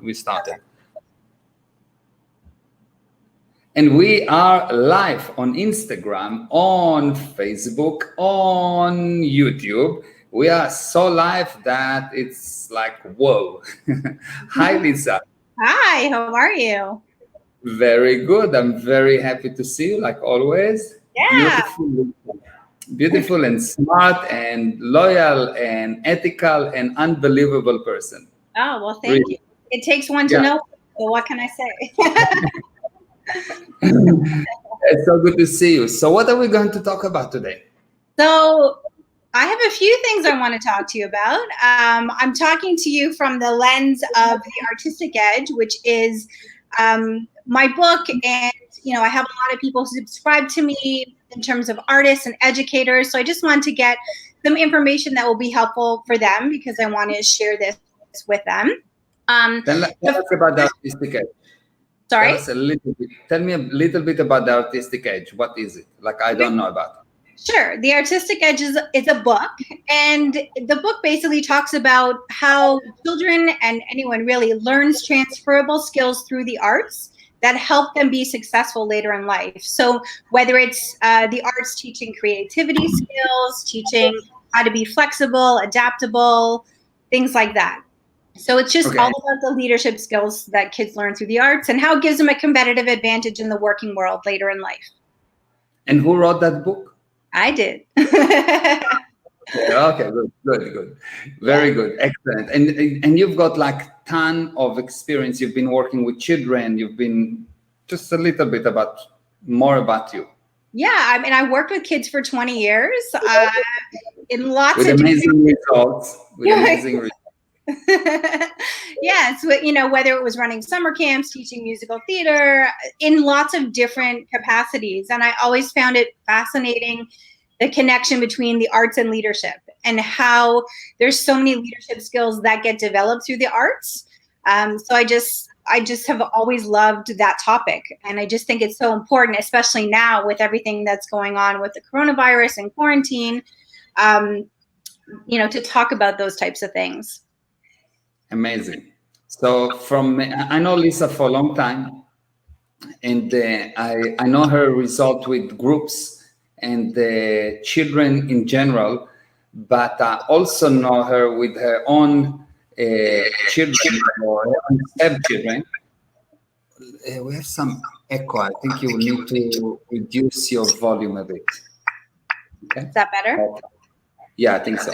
we started. And we are live on Instagram, on Facebook, on YouTube. We are so live that it's like, whoa. Hi, Lisa. Hi, how are you? Very good. I'm very happy to see you, like always. Yeah. Beautiful and smart and loyal and ethical and unbelievable person. Oh, well, thank you. It takes one to know. So what can I say? It's so good to see you. So what are we going to talk about today? So I have a few things I want to talk to you about. I'm talking to you from the lens of The Artistic Edge, which is my book. And, I have a lot of people subscribe to me in terms of artists and educators. So I just want to get some information that will be helpful for them because I want to share this with them. Tell us about The Artistic Edge. Sorry? Tell me a little bit about The Artistic Edge. What is it? Like, I don't know about it. Sure. The Artistic Edge is a book, and the book basically talks about how children and anyone really learns transferable skills through the arts that help them be successful later in life. So whether it's the arts teaching creativity skills, teaching how to be flexible, adaptable, things like that. So it's just all about the leadership skills that kids learn through the arts and how it gives them a competitive advantage in the working world later in life. And who wrote that book? I did. Okay, good. Very good. Excellent. And you've got like ton of experience. You've been working with children. You've been just a little bit more about you. Yeah, I mean, I worked with kids for 20 years in lots of amazing results. Yes, whether it was running summer camps, teaching musical theater, in lots of different capacities. And I always found it fascinating, the connection between the arts and leadership and how there's so many leadership skills that get developed through the arts. So I just have always loved that topic. And I just think it's so important, especially now with everything that's going on with the coronavirus and quarantine, to talk about those types of things. Amazing. So I know Lisa for a long time, and I know her result with groups and children in general, but I also know her with her own children or her own stepchildren. We have some echo. I think you need to reduce your volume a bit. Okay. Is that better? Okay. Yeah, I think so.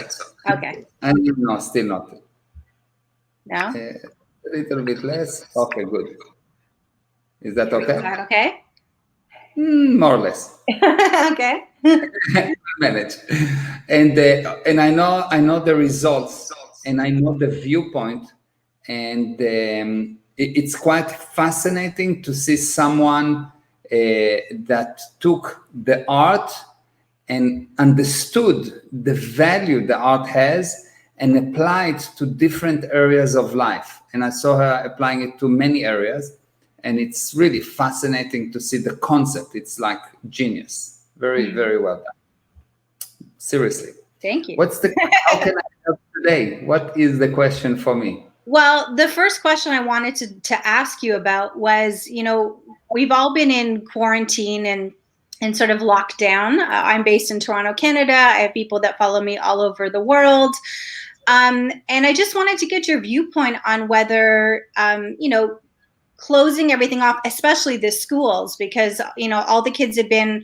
Okay. And no, still not. No? A little bit less. Okay, good. Is that okay? Is that okay? More or less. Okay. Manage. And I know the results, and I know the viewpoint, and it's quite fascinating to see someone that took the art and understood the value the art has and applied to different areas of life. And I saw her applying it to many areas. And it's really fascinating to see the concept. It's like genius. Very, very well done. Seriously. Thank you. How can I help today? What is the question for me? Well, the first question I wanted to ask you about was, we've all been in quarantine and sort of locked down. I'm based in Toronto, Canada. I have people that follow me all over the world. And I just wanted to get your viewpoint on whether, closing everything off, especially the schools, because, all the kids have been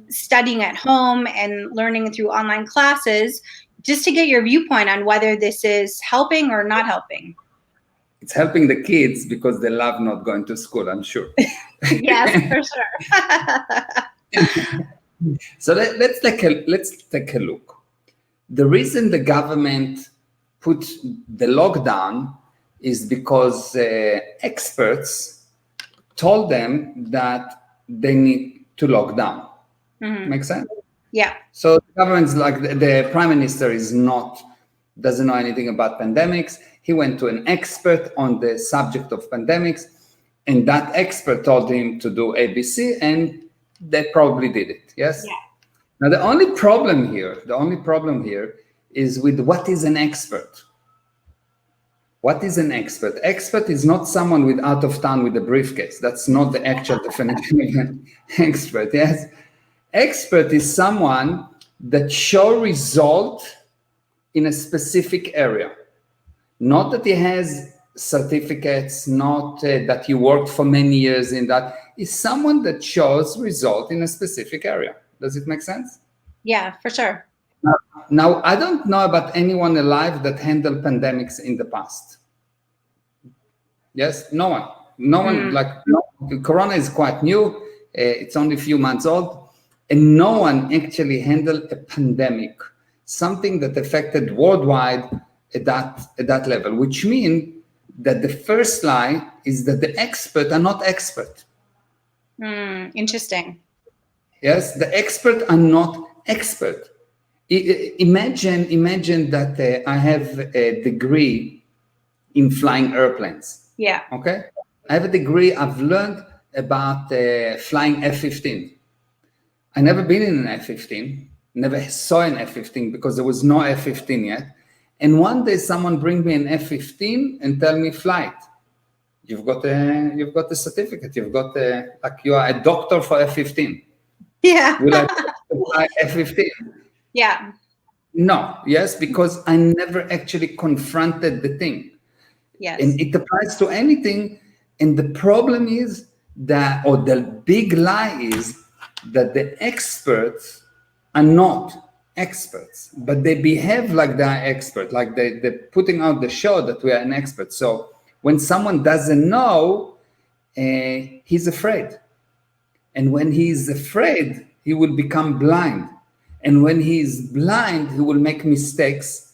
studying at home and learning through online classes, just to get your viewpoint on whether this is helping or not helping. It's helping the kids because they love not going to school, I'm sure. Yes, for sure. So let's take a look. The reason the government put the lockdown is because experts told them that they need to lock down. Mm-hmm. Make sense? Yeah. So the government's like the prime minister doesn't know anything about pandemics. He went to an expert on the subject of pandemics, and that expert told him to do ABC, and they probably did it. Yes. Yeah. Now the only problem here is with what is an expert. What is an expert? Expert is not someone with out of town with a briefcase. That's not the actual definition of an expert. Yes, expert is someone that show result in a specific area. Not that he has certificates, not that he worked for many years in that. Is someone that shows result in a specific area. Does it make sense? Yeah, for sure. Now, I don't know about anyone alive that handled pandemics in the past. Yes, no one. No one, like, no, Corona is quite new. It's only a few months old. And no one actually handled a pandemic, something that affected worldwide at that level, which means that the first lie is that the experts are not expert. Interesting. Yes, the experts are not expert. Imagine that I have a degree in flying airplanes. Yeah. Okay. I have a degree. I've learned about flying F-15. I never been in an F-15. Never saw an F-15 because there was no F-15 yet. And one day someone bring me an F-15 and tell me fly it. You've got a certificate. You've got like you are a doctor for F-15. Yeah. Will I fly F-15? Yeah. No. Yes, because I never actually confronted the thing. Yes. And it applies to anything. And the problem is that, or the big lie is that the experts are not experts, but they behave like they're experts, like they're putting out the show that we are an expert. So when someone doesn't know, he's afraid. And when he is afraid, he will become blind. And when he is blind, he will make mistakes.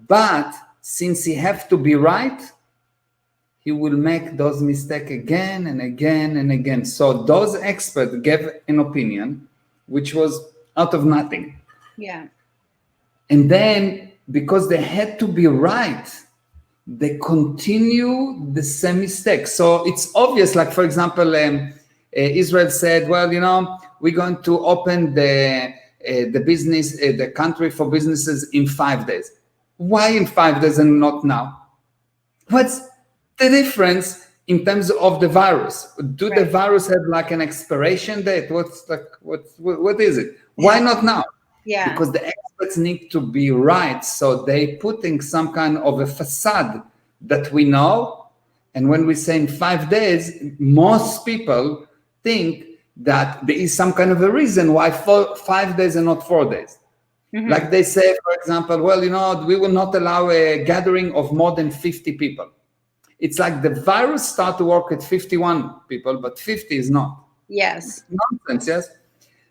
But since he has to be right, he will make those mistakes again and again and again. So those experts gave an opinion, which was out of nothing. Yeah. And then because they had to be right, they continue the same mistake. So it's obvious, like for example, Israel said, well, we're going to open the business, the country for businesses in 5 days. Why in 5 days and not now? What's the difference in terms of the virus? Do the virus have like an expiration date? What is it? Why not now? Yeah. Because the experts need to be right. So they putting some kind of a facade that we know. And when we say in 5 days, most people think that there is some kind of a reason why 5 days and not 4 days. Mm-hmm. Like they say, for example, well, we will not allow a gathering of more than 50 people. It's like the virus start to work at 51 people, but 50 is not. Yes. It's nonsense, yes?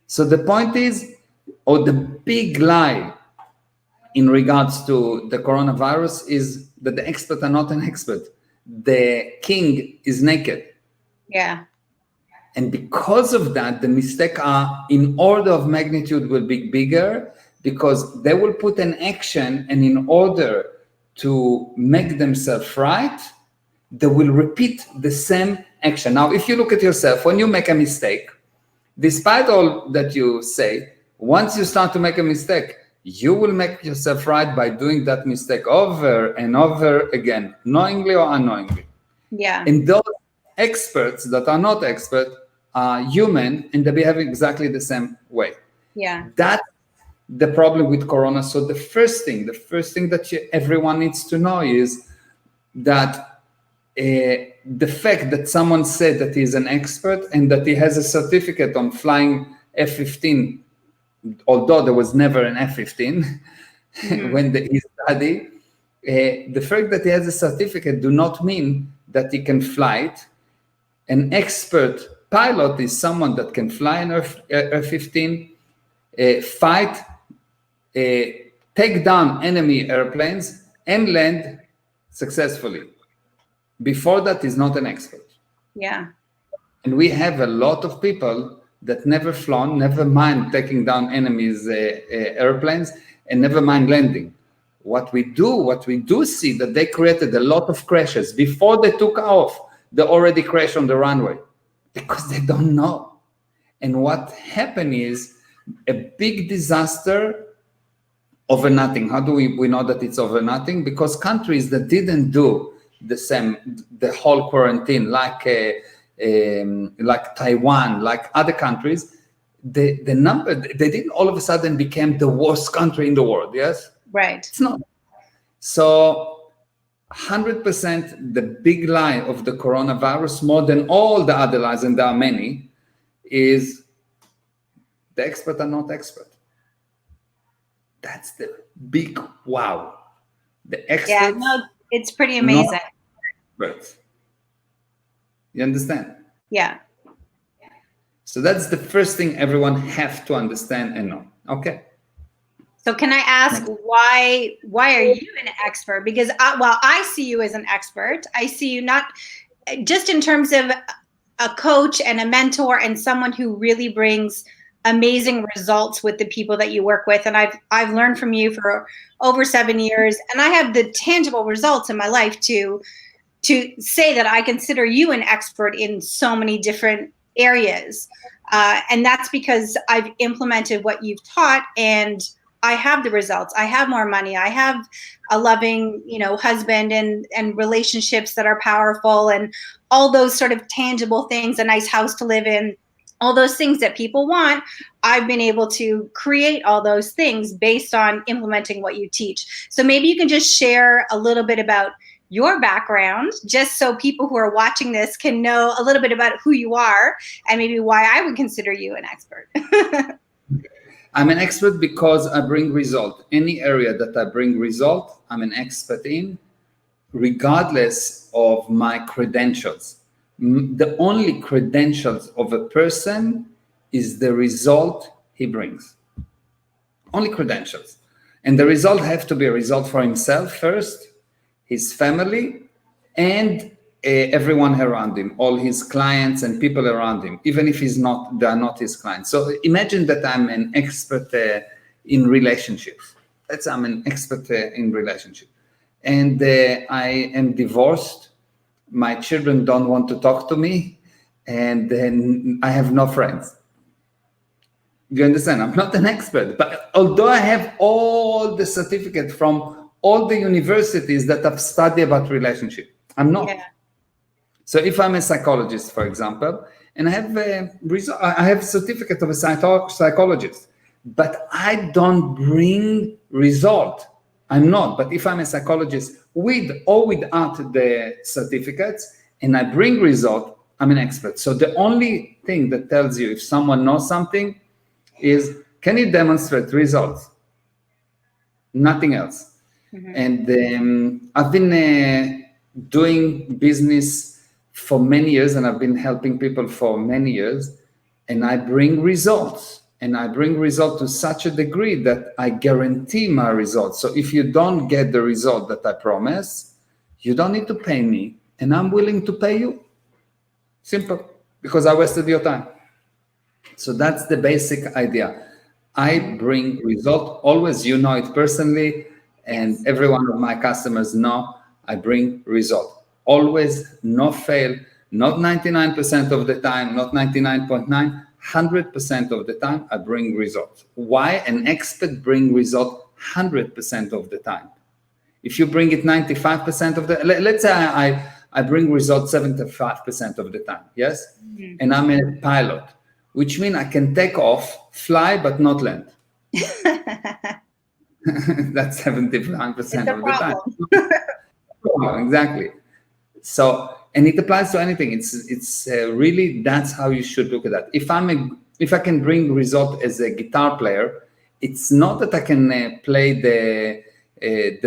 So the point is, or the big lie in regards to the coronavirus is that the experts are not an expert. The king is naked. Yeah. And because of that, the mistakes are in order of magnitude will be bigger because they will put an action, and in order to make themselves right, they will repeat the same action. Now, if you look at yourself, when you make a mistake, despite all that you say, once you start to make a mistake, you will make yourself right by doing that mistake over and over again, knowingly or unknowingly. Yeah. And those experts that are not expert are human, and they behave exactly the same way. Yeah. That's the problem with Corona. So the first thing that everyone needs to know is that the fact that someone said that he's an expert and that he has a certificate on flying F-15, although there was never an F-15 when he studied, the fact that he has a certificate do not mean that he can fly it. An expert pilot is someone that can fly an F-15, fight, take down enemy airplanes, and land successfully. Before that, is not an expert. Yeah. And we have a lot of people that never flown, never mind taking down enemies' airplanes, and never mind landing. What we do see that they created a lot of crashes. Before they took off, they already crashed on the runway because they don't know. And what happened is a big disaster over nothing. How do we know that it's over nothing? Because countries that didn't do the same, the whole quarantine, like Taiwan, like other countries, the number, they didn't all of a sudden become the worst country in the world. Yes, Right. it's not. So 100% the big lie of the coronavirus, more than all the other lies, and there are many, is the experts are not expert. That's the big wow. The experts, yeah, no, it's pretty amazing. Experts. You understand? Yeah. So that's the first thing everyone have to understand and know. Okay. So can I ask why are you an expert? Because I see you as an expert. I see you not just in terms of a coach and a mentor and someone who really brings amazing results with the people that you work with. And I've learned from you for over 7 years, and I have the tangible results in my life to say that I consider you an expert in so many different areas. And that's because I've implemented what you've taught, and I have the results. I have more money. I have a loving, husband and relationships that are powerful, and all those sort of tangible things, a nice house to live in, all those things that people want. I've been able to create all those things based on implementing what you teach. So maybe you can just share a little bit about your background, just so people who are watching this can know a little bit about who you are and maybe why I would consider you an expert. I'm an expert because I bring result. Any area that I bring result, I'm an expert in, regardless of my credentials. The only credentials of a person is the result he brings. Only credentials. And the result have to be a result for himself first, his family, and everyone around him, all his clients and people around him, even if they are not his clients. So imagine that I'm an expert in relationships. I'm an expert in relationship. And I am divorced. My children don't want to talk to me, and then I have no friends. You understand? I'm not an expert, but although I have all the certificate from all the universities that have studied about relationship, I'm not. Yeah. So if I'm a psychologist, for example, and I have a certificate of a psychologist, but I don't bring result. I'm not. But if I'm a psychologist with or without the certificates, and I bring result, I'm an expert. So the only thing that tells you if someone knows something is, can you demonstrate results? Nothing else. Mm-hmm. And I've been doing business for many years, and I've been helping people for many years, and I bring results. And I bring results to such a degree that I guarantee my results. So if you don't get the result that I promise, you don't need to pay me, and I'm willing to pay you. Simple, because I wasted your time. So that's the basic idea. I bring result always. You know it personally, and every one of my customers know I bring result. Always, no fail, not 99% of the time, not 99.9, 100% of the time, I bring results. Why? An expert bring result 100% of the time. If you bring it 95% of the, let's say I bring results 75% of the time, yes? Mm-hmm. And I'm a pilot, which means I can take off, fly, but not land. That's 75% of the time. Exactly. So, and it applies to anything. It's really, that's how you should look at that. If I can bring result as a guitar player, it's not that I can play the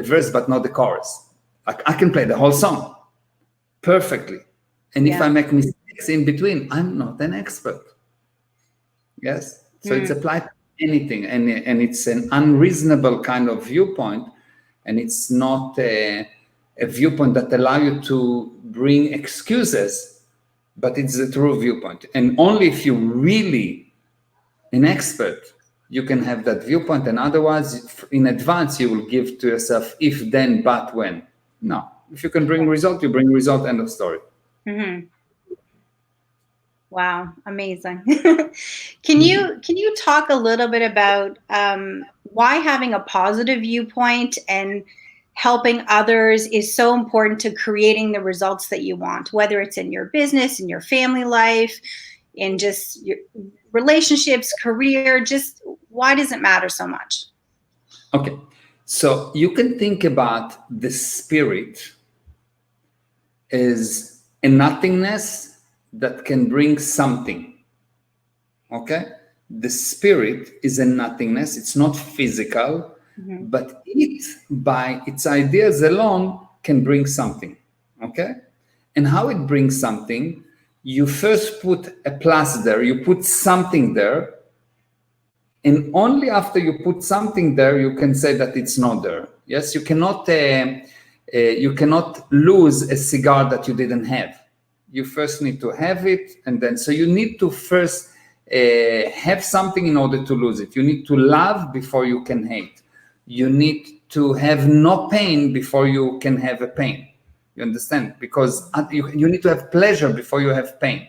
verse but not the chorus. I can play the whole song perfectly. And if I make mistakes in between, I'm not an expert. Yes. So it's applied to anything, and it's an unreasonable kind of viewpoint, and it's not a viewpoint that allows you to bring excuses, but it's a true viewpoint. And only if you're really an expert, you can have that viewpoint, and otherwise, in advance, you will give to yourself if, then, but, when. No. If you can bring result, you bring result, end of story. Mm-hmm. Wow, amazing. Can you talk a little bit about why having a positive viewpoint and helping others is so important to creating the results that you want, whether it's in your business, in your family life, in just your relationships, career, just why does it matter so much? Okay, so you can think about the spirit as a nothingness that can bring something. Okay, the spirit is a nothingness, it's not physical, but it by its ideas alone can bring something. Okay, and how it brings something, you first put a plus there, you put something there, and only after you put something there you can say that it's not there. Yes, you cannot lose a cigar that you didn't have. You first need to have it, and then so you need to first have something in order to lose it. You need to love before you can hate. You need to have no pain before you can have a pain. You understand? Because you need to have pleasure before you have pain.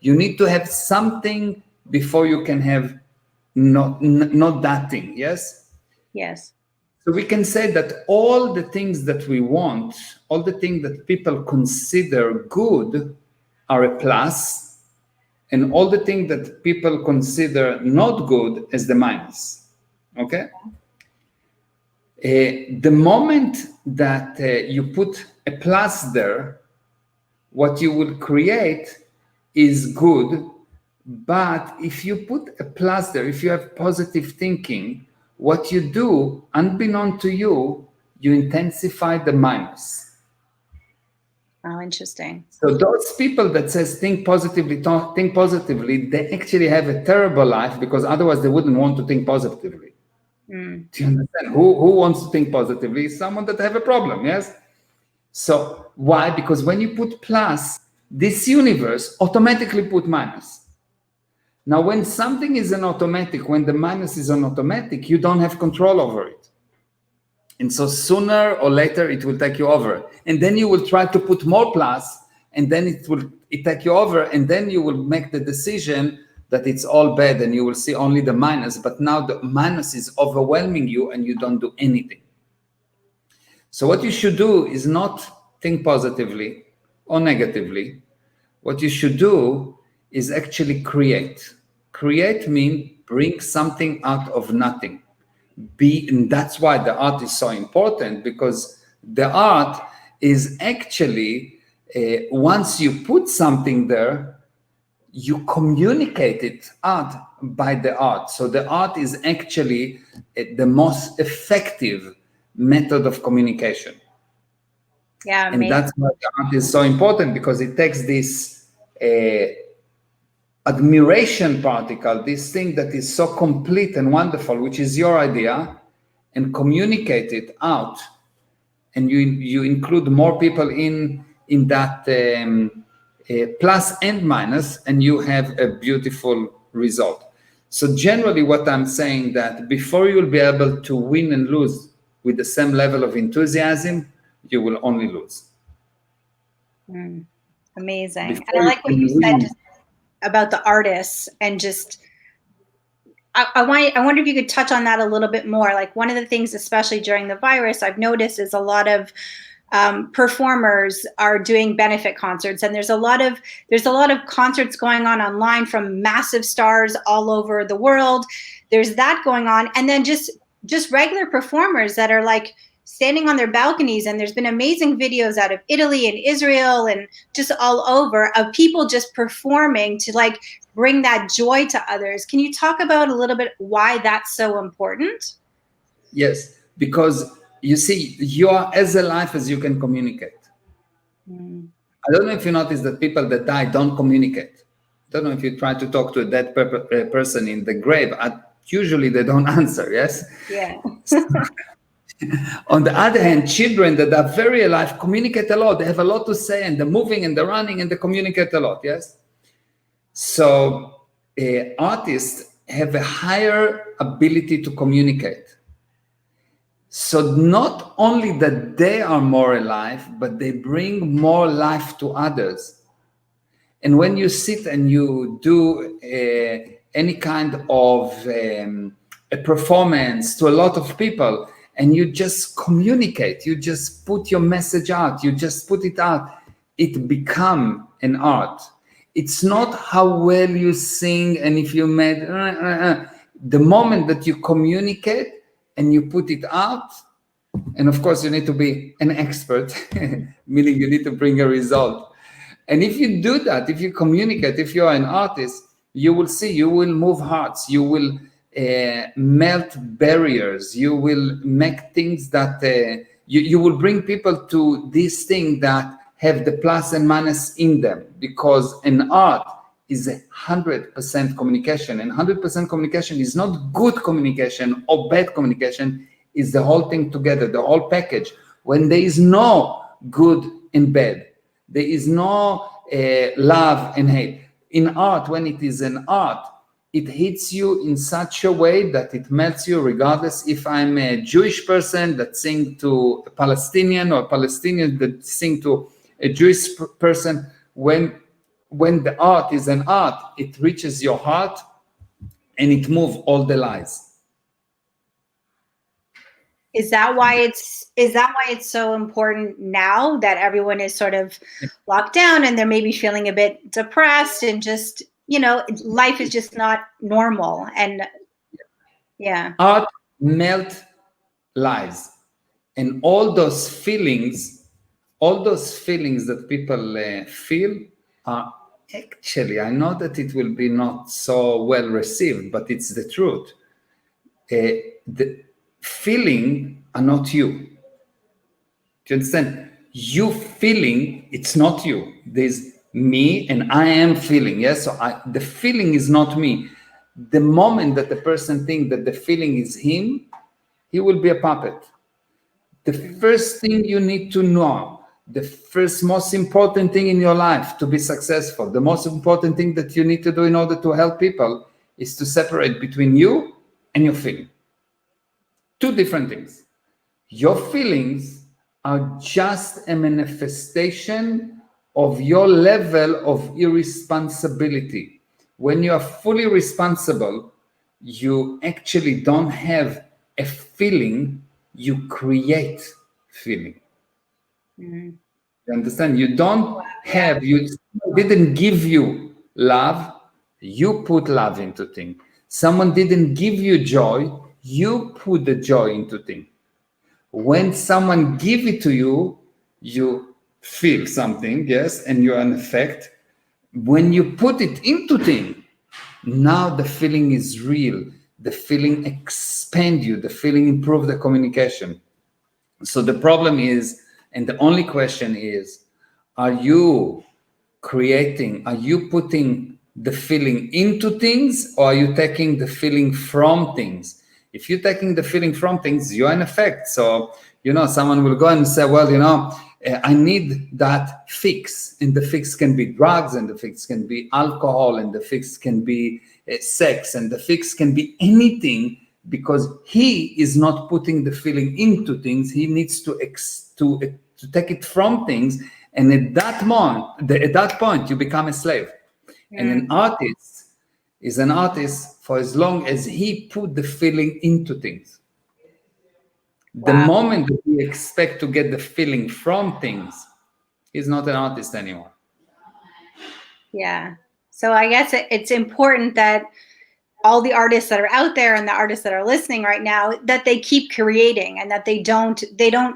You need to have something before you can have not that thing. Yes? Yes. So we can say that all the things that we want, all the things that people consider good are a plus, and all the things that people consider not good is the minus. Okay? The moment that you put a plus there, what you will create is good. But if you put a plus there, if you have positive thinking, what you do, unbeknown to you, you intensify the minus. Oh, interesting. So those people that says think positively, they actually have a terrible life, because otherwise they wouldn't want to think positively. Do you understand? Who wants to think positively? Someone that have a problem, yes? So why? Because when you put plus, this universe automatically put minus. Now, when something is an automatic, when the minus is an automatic, you don't have control over it. And so sooner or later it will take you over. And then you will try to put more plus, and then it take you over, and then you will make the decision that it's all bad and you will see only the minus. But now the minus is overwhelming you and you don't do anything. So what you should do is not think positively or negatively. What you should do is actually create. Create means bring something out of nothing. And that's why the art is so important, because the art is actually, once you put something there, you communicate it out by the art. So the art is actually the most effective method of communication. Yeah, and that's why the art is so important, because it takes this admiration particle, this thing that is so complete and wonderful, which is your idea, and communicate it out. And you include more people in that plus and minus, and you have a beautiful result. So generally what I'm saying, that before you'll be able to win and lose with the same level of enthusiasm, you will only lose. Amazing. Before and I like what you said about the artists, and just I wonder if you could touch on that a little bit more. Like, one of the things, especially during the virus, I've noticed is a lot of performers are doing benefit concerts, and there's a lot of concerts going on online from massive stars all over the world. There's that going on, and then just regular performers that are like standing on their balconies. And there's been amazing videos out of Italy and Israel and just all over of people just performing to like bring that joy to others. Can you talk about a little bit why that's so important? Yes, because you see, you are as alive as you can communicate. I don't know if you notice that people that die don't communicate. I don't know if you try to talk to a dead person in the grave, usually they don't answer, yes? Yeah. On the other hand, children that are very alive communicate a lot. They have a lot to say, and they're moving and they're running and they communicate a lot, yes? So artists have a higher ability to communicate. So not only that they are more alive, but they bring more life to others. And when you sit and you do any kind of a performance to a lot of people, and you just communicate, you just put your message out, you just put it out, it become an art. It's not how well you sing and if you made the moment that you communicate and you put it out. And of course you need to be an expert, meaning you need to bring a result. And if you do that, if you communicate, if you are an artist, you will see, you will move hearts, you will melt barriers, you will make things that you will bring people to this thing that have the plus and minus in them, because an art is 100% communication, and 100% communication is not good communication or bad communication, is the whole thing together, the whole package. When there is no good and bad, there is no love and hate. In art, when it is an art, it hits you in such a way that it melts you, regardless if I'm a Jewish person that sing to a Palestinian or Palestinian that sing to a Jewish person. When the art is an art, it reaches your heart and it moves all the lies. Is that why it's so important now that everyone is sort of locked down and they're maybe feeling a bit depressed and just, life is just not normal? And yeah. Art melt lies. And all those feelings that people feel are actually, I know that it will be not so well received, but it's the truth. The feeling are not you. Do you understand? You feeling, it's not you. There's me and I am feeling. Yes, so the feeling is not me. The moment that the person thinks that the feeling is him, he will be a puppet. The first thing you need to know, the first most important thing in your life to be successful, the most important thing that you need to do in order to help people is to separate between you and your feeling. Two different things. Your feelings are just a manifestation of your level of irresponsibility. When you are fully responsible, you actually don't have a feeling, you create feeling. Mm-hmm. You understand? You don't have, you didn't give you love, you put love into things. Someone didn't give you joy, you put the joy into things. When someone give it to you, you feel something, yes, and you're an effect. When you put it into thing, now the feeling is real. The feeling expand you. The feeling improve the communication. So the problem is, and the only question is, are you creating, are you putting the feeling into things, or are you taking the feeling from things? If you're taking the feeling from things, you're in effect. So, someone will go and say, well, I need that fix. And the fix can be drugs, and the fix can be alcohol, and the fix can be sex, and the fix can be anything, because he is not putting the feeling into things. He needs to take it from things. And at that point, you become a slave. Yeah. And an artist is an artist for as long as he put the feeling into things. Wow. The moment that we expect to get the feeling from things, he's not an artist anymore. Yeah. So I guess it's important that all the artists that are out there and the artists that are listening right now, that they keep creating, and that they don't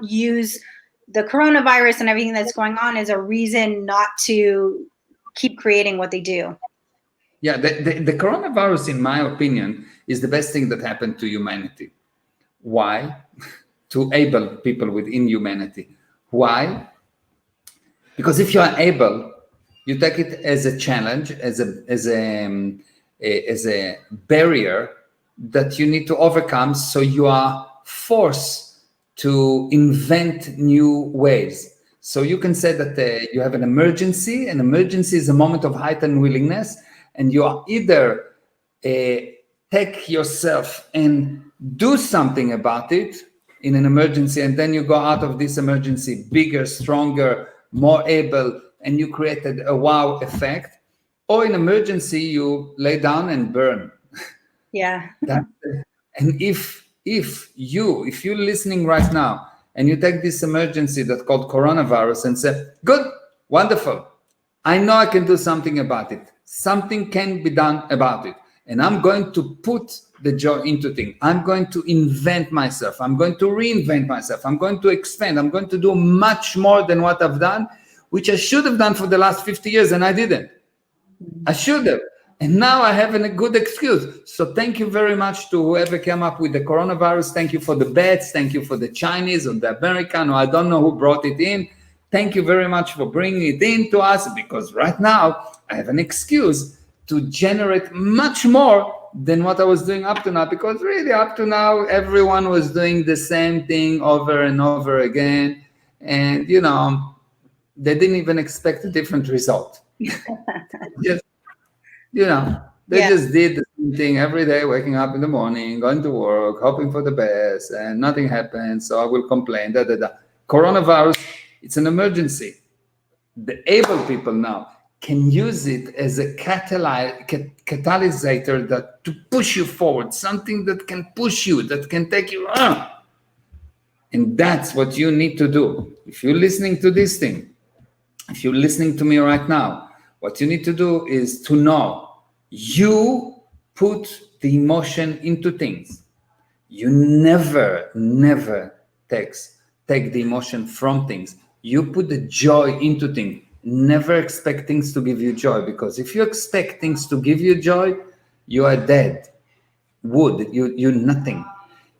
use the coronavirus and everything that's going on as a reason not to keep creating what they do. Yeah, the coronavirus, in my opinion, is the best thing that happened to humanity. Why? To able people within humanity. Why? Because if you are able, you take it as a challenge, as a barrier that you need to overcome. So you are forced to invent new ways. So you can say that you have an emergency. An emergency is a moment of heightened willingness, and you are either take yourself and do something about it in an emergency, and then you go out of this emergency bigger, stronger, more able, and you created a wow effect. Or in emergency, you lay down and burn. Yeah. And if if you're listening right now and you take this emergency that's called coronavirus and say, good, wonderful, I know I can do something about it. Something can be done about it. And I'm going to put the joy into things. I'm going to invent myself. I'm going to reinvent myself. I'm going to expand. I'm going to do much more than what I've done, which I should have done for the last 50 years and I didn't. I should have. And now I have a good excuse. So thank you very much to whoever came up with the coronavirus. Thank you for the bets. Thank you for the Chinese or the American, or I don't know who brought it in. Thank you very much for bringing it in to us, because right now I have an excuse to generate much more than what I was doing up to now, because really up to now, everyone was doing the same thing over and over again. And, you know, they didn't even expect a different result. Just, you know, they just did the same thing every day, waking up in the morning, going to work, hoping for the best, and nothing happened. So I will complain, Coronavirus, it's an emergency. The able people now can use it as a catalyzer that to push you forward, something that can push you, that can take you on. And that's what you need to do. If you're listening to this thing, if you're listening to me right now, what you need to do is to know you put the emotion into things. You never take the emotion from things. You put the joy into things. Never expect things to give you joy, because if you expect things to give you joy, you are dead wood. You're nothing.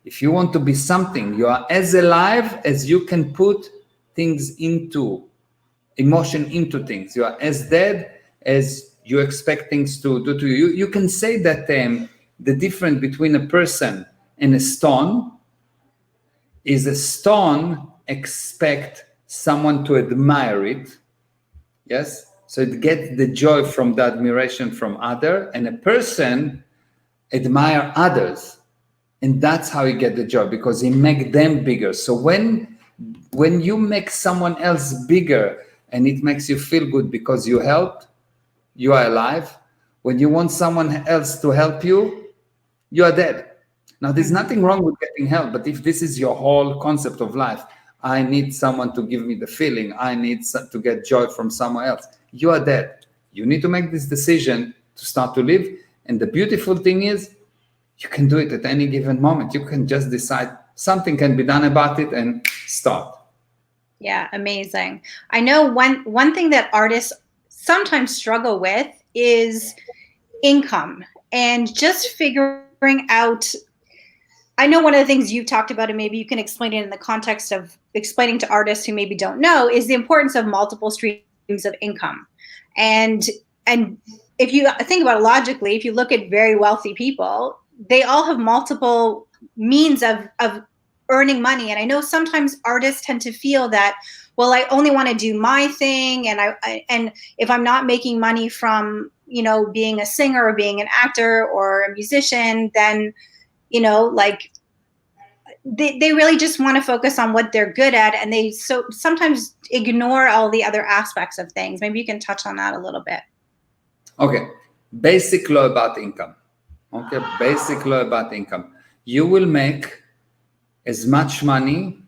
If you want to be something, you are as alive as you can put things into emotion into things. You are as dead as you expect things to do to you. You can say that the difference between a person and a stone is a stone expect someone to admire it. Yes, so it gets the joy from the admiration from other, and a person admire others, and that's how you get the joy, because you make them bigger. So when you make someone else bigger and it makes you feel good because you helped, you are alive. When you want someone else to help you, you are dead. Now, there's nothing wrong with getting help, but if this is your whole concept of life, I need someone to give me the feeling, I need to get joy from someone else, you are dead. You need to make this decision to start to live. And the beautiful thing is, you can do it at any given moment. You can just decide something can be done about it and start. Yeah, amazing. I know one thing that artists sometimes struggle with is income, and just figuring out. I know one of the things you've talked about, and maybe you can explain it in the context of explaining to artists who maybe don't know, is the importance of multiple streams of income. And if you think about it logically, if you look at very wealthy people, they all have multiple means of earning money. And I know sometimes artists tend to feel that, well, I only want to do my thing, and if I'm not making money from, you know, being a singer or being an actor or a musician, then, you know, like they really just want to focus on what they're good at, and they so sometimes ignore all the other aspects of things. Maybe you can touch on that a little bit. Okay, basic law about income. Okay, basic law about income. You will make as much money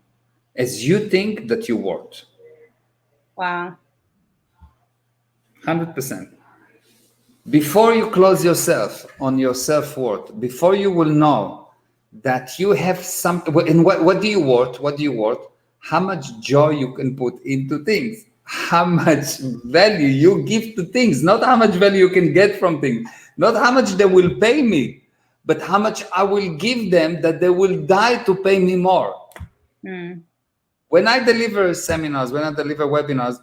as you think that you're worth. Wow. 100%. Before you close yourself on your self-worth, before you will know that you have some, and what do you worth? What do you worth? How much joy you can put into things, how much value you give to things, not how much value you can get from things, not how much they will pay me, but how much I will give them that they will die to pay me more. Mm. When I deliver seminars, when I deliver webinars,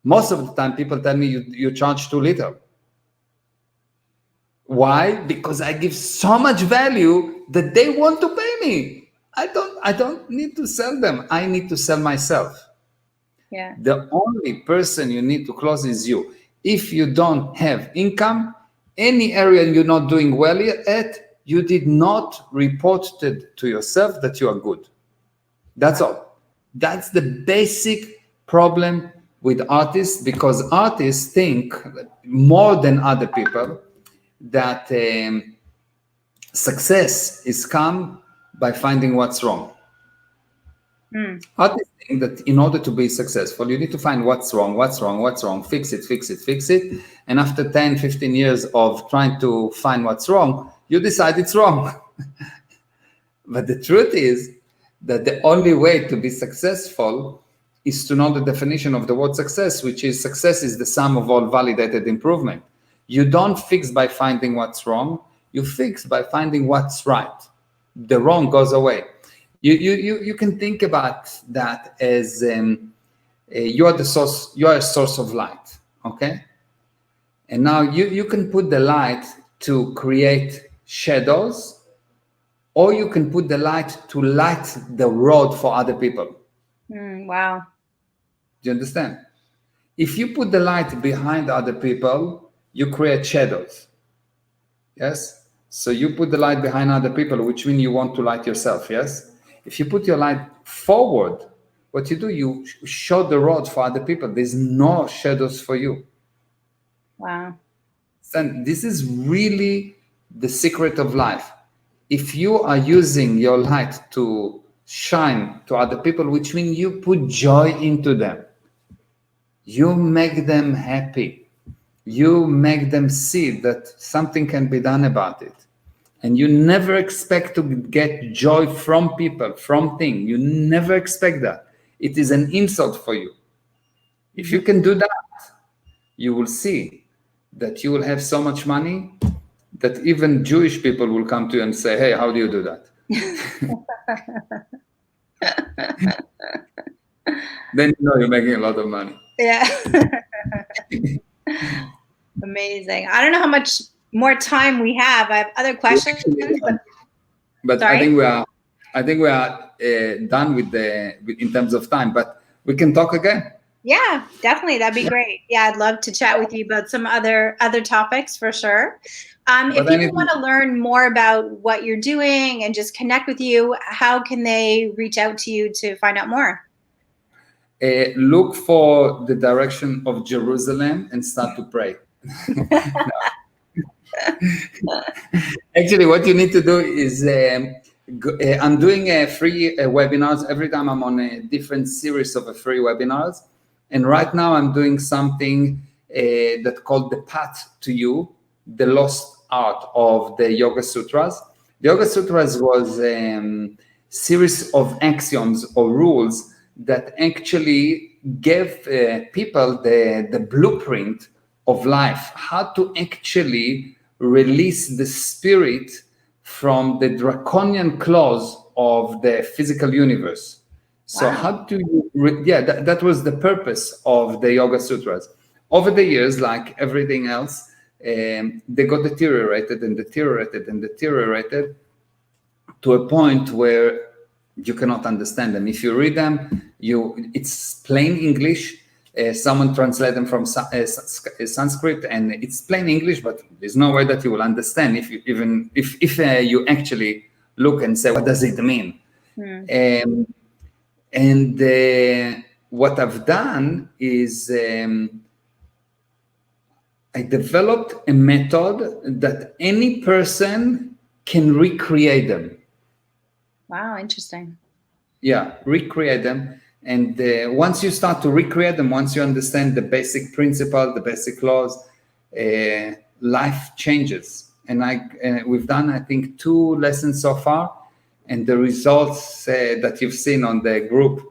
most of the time people tell me you charge too little. Why? Because I give so much value that they want to pay me. I don't need to sell them. I need to sell myself. Yeah. The only person you need to close is you. If you don't have income, any area you're not doing well at, you did not report to yourself that you are good. That's all. That's the basic problem with artists, because artists think more than other people that success is come by finding what's wrong. Mm. Others think that in order to be successful, you need to find what's wrong, fix it. And after 10, 15 years of trying to find what's wrong, you decide it's wrong. But the truth is that the only way to be successful is to know the definition of the word success, which is success is the sum of all validated improvement. You don't fix by finding what's wrong, you fix by finding what's right. The wrong goes away. You can think about that as you are the source, you are a source of light, okay? And now you can put the light to create shadows, or you can put the light to light the road for other people. Wow. Do you understand? If you put the light behind other people, you create shadows. Yes? So you put the light behind other people, which means you want to light yourself. Yes? If you put your light forward, what you do, you show the road for other people. There's no shadows for you. Wow. And this is really the secret of life. If you are using your light to shine to other people, which means you put joy into them, you make them happy, you make them see that something can be done about it, and you never expect to get joy from people, from things. You never expect that. It is an insult for you. If you can do that, you will see that you will have so much money that even Jewish people will come to you and say, hey, how do you do that? Then you know you're making a lot of money. Yeah. Amazing. I don't know how much more time we have. I have other questions. But I think we are done with in terms of time, but we can talk again. Yeah, definitely. That'd be great. Yeah, I'd love to chat with you about some other topics for sure. If people want to learn more about what you're doing and just connect with you, how can they reach out to you to find out more? Look for the direction of Jerusalem and start to pray. Actually, what you need to do is I'm doing free webinars. Every time I'm on a different series of free webinars. And right now I'm doing something that's called The Path to You, the lost art of the Yoga Sutras. The Yoga Sutras was a series of axioms or rules that actually gave people the blueprint of life, how to actually release the spirit from the draconian claws of the physical universe. So how do you, that was the purpose of the Yoga Sutras. Over the years, like everything else, they got deteriorated to a point where you cannot understand them. If you read them, it's plain English. Someone translate them from Sanskrit, and it's plain English, but there's no way that you will understand if you actually look and say, what does it mean? And what I've done is I developed a method that any person can recreate them. Wow, interesting. Yeah, recreate them. And once you start to recreate them, once you understand the basic principle, the basic laws, life changes. And we've done, I think, 2 lessons so far. And the results that you've seen on the group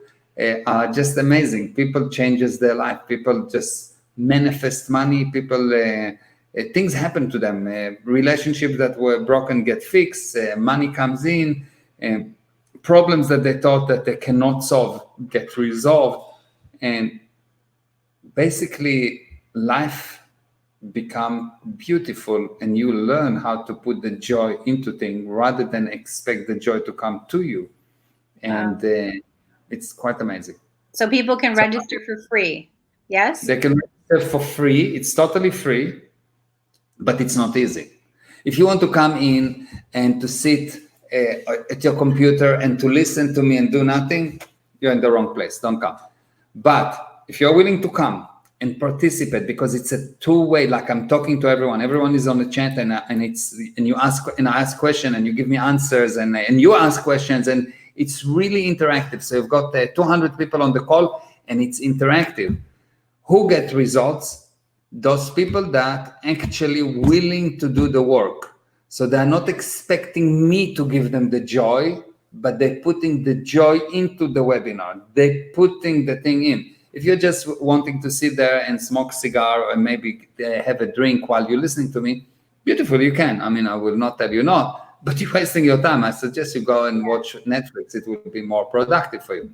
are just amazing. People changes their life. People just manifest money. People, things happen to them. Relationships that were broken get fixed. Money comes in. Problems that they thought that they cannot solve get resolved. And basically, life become beautiful, and you learn how to put the joy into things rather than expect the joy to come to you. And it's quite amazing. So people can register for free. Yes? They can register for free. It's totally free, but it's not easy. If you want to come in and to sit at your computer and to listen to me and do nothing, you're in the wrong place. Don't come. But if you're willing to come and participate, because it's a two-way. Like I'm talking to everyone. Everyone is on the chat, and you ask, and I ask questions, and you give me answers, and you ask questions, and it's really interactive. So you've got 200 people on the call, and it's interactive. Who get results? Those people that actually willing to do the work. So they're not expecting me to give them the joy, but they're putting the joy into the webinar. They're putting the thing in. If you're just wanting to sit there and smoke cigar or maybe have a drink while you're listening to me, beautiful, you can. I mean, I will not tell you not, but you're wasting your time. I suggest you go and watch Netflix. It will be more productive for you.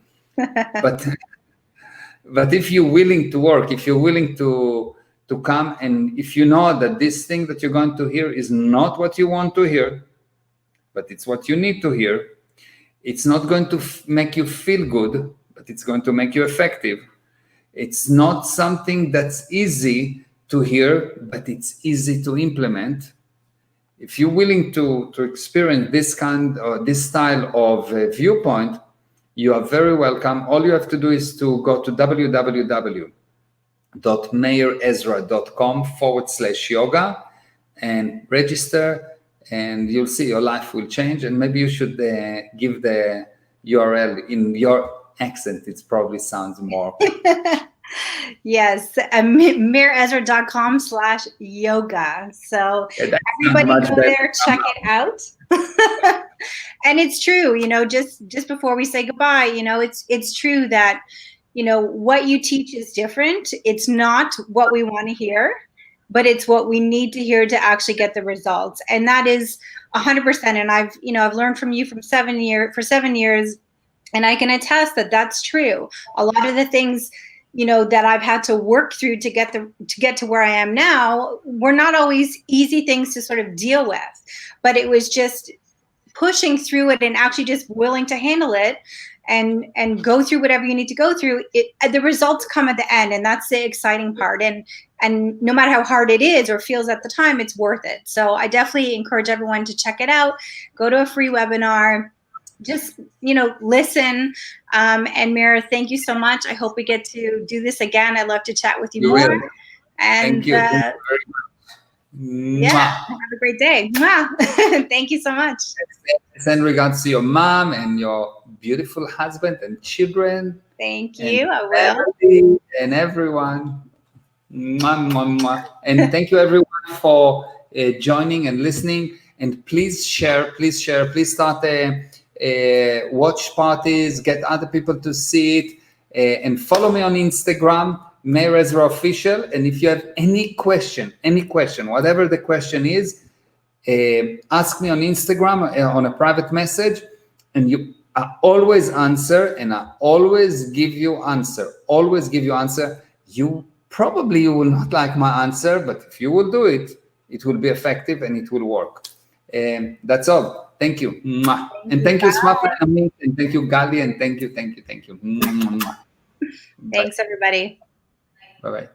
But if you're willing to work, if you're willing to come, and if you know that this thing that you're going to hear is not what you want to hear, but it's what you need to hear, it's not going to make you feel good, but it's going to make you effective. It's not something that's easy to hear, but it's easy to implement. If you're willing to experience this kind or this style of viewpoint, you are very welcome. All you have to do is to go to www.meirezra.com/yoga and register, and you'll see your life will change. And maybe you should give the URL in your accent. It probably sounds more. Yes, meirezra.com/yoga. So everybody go there, check it out. And it's true, just before we say goodbye, it's true that, what you teach is different. It's not what we want to hear, but it's what we need to hear to actually get the results. And that is 100%. And I've learned from you for 7 years, and I can attest that that's true. A lot of the things, that I've had to work through to get to where I am now were not always easy things to sort of deal with, but it was just pushing through it and actually just willing to handle it and go through whatever you need to go through. The results come at the end, and that's the exciting part. And no matter how hard it is or feels at the time, it's worth it. So I definitely encourage everyone to check it out. Go to a free webinar. Just, listen. And Meir, thank you so much. I hope we get to do this again. I'd love to chat with you more. Will. And thank you. Thank you very much. Yeah, have a great day. Thank you so much. Send regards to your mom and your beautiful husband and children. Thank you. I will. And everyone. And thank you everyone for joining and listening. And please share. Please start watch parties. Get other people to see it. And follow me on Instagram, Meir Ezra Official. And if you have any question, whatever the question is, ask me on Instagram on a private message, and I always answer, and I always give you answer. You will not like my answer, but if you will do it, it will be effective and it will work. That's all. Thank you. And thank you, Smafa, and thank you, Gali, and thank you. Thanks, everybody. Bye-bye.